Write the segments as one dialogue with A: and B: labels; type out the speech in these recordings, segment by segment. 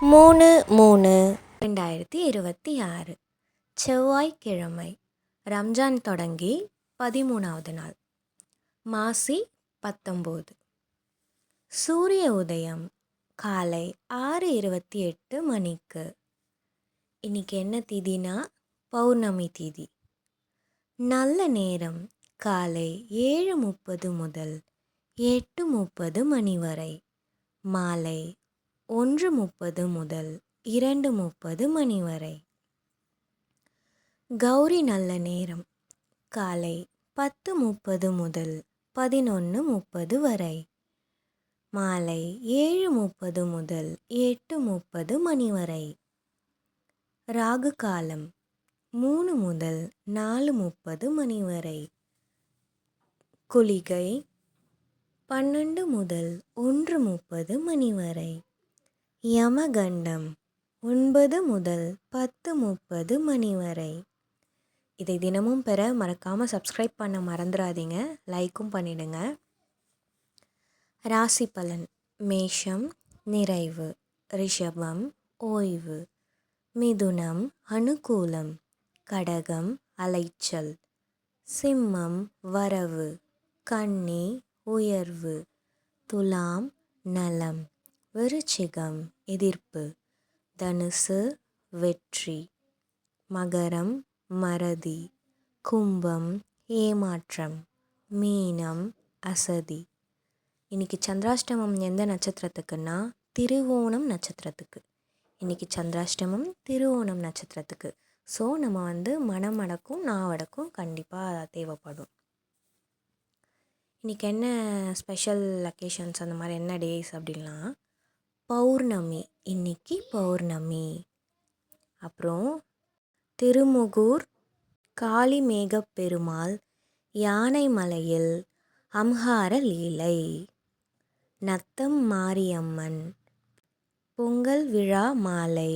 A: 3/3/2026 செவ்வாய்க்கிழமை. ரம்ஜான் தொடங்கி 13வது நாள். மாசி 19. சூரிய உதயம் காலை 6:28 மணிக்கு. இன்னைக்கு என்ன திதினா பௌர்ணமி திதி. நல்ல நேரம் காலை 7:30 முதல் 8:30 மணி வரை. மாலை 1:30 முதல் 2:30 மணி வரை. கௌரி நல்ல நேரம் காலை 10:30 முதல் 11:30 வரை. மாலை 7:30 முதல் 8:30 மணி வரை. ராகு காலம் 3 முதல் 4:30 மணி வரை. குளிகை 12 முதல் 1:30 மணி வரை. யமகண்டம் 9 முதல் 10:30 மணி வரை. இதை தினமும் பெற மறக்காமல் சப்ஸ்கிரைப் பண்ண மறந்துடாதீங்க, லைக்கும் பண்ணிடுங்க. ராசி பலன். மேஷம் நிறைவு, ரிஷபம் ஓய்வு, மிதுனம் அனுகூலம், கடகம் அலைச்சல், சிம்மம் வரவு, கன்னி உயர்வு, துலாம் நலம், விருச்சிகம் எதிர்ப்பு, தனுசு வெற்றி, மகரம் மறதி, கும்பம் ஏமாற்றம், மீனம் அசதி. இன்னைக்கு சந்திராஷ்டமம் எந்த நட்சத்திரத்துக்குன்னா திருவோணம் நட்சத்திரத்துக்கு. இன்னைக்கு சந்திராஷ்டமம் திருவோணம் நட்சத்திரத்துக்கு. ஸோ நம்ம மனமடக்கும் நாவடக்கும் கண்டிப்பாக தேவைப்படும். இன்றைக்கி என்ன ஸ்பெஷல் அக்கேஷன்ஸ் அந்த மாதிரி என்ன டேஸ் அப்படின்னா பௌர்ணமி. இன்னைக்கு பௌர்ணமி. அப்புறம் திருமுகூர் காளிமேகப் பெருமாள் யானை மலையில் அம்ஹார லீலை, நத்தம் மாரியம்மன் பொங்கல் விழா மாலை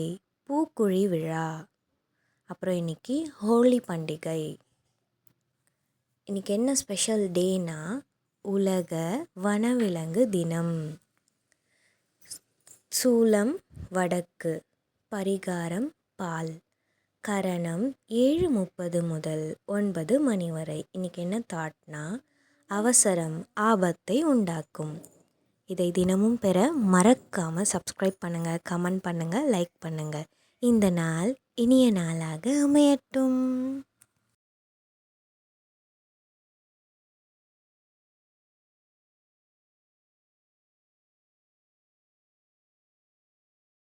A: பூக்குழி விழா. அப்புறம் இன்னைக்கு ஹோலி பண்டிகை. இன்றைக்கி என்ன ஸ்பெஷல் டேனா உலக வனவிலங்கு தினம். சூலம் வடக்கு, பரிகாரம் பால், கரணம் 7:30 முதல் 9 மணி வரை. இன்றைக்கி என்ன தாட்னா அவசரம் ஆபத்தை உண்டாக்கும். இதை தினமும் பெற மறக்காமல் சப்ஸ்கிரைப் பண்ணுங்கள், கமெண்ட் பண்ணுங்கள், லைக் பண்ணுங்கள். இந்த நாள் இனிய நாளாக அமையட்டும்.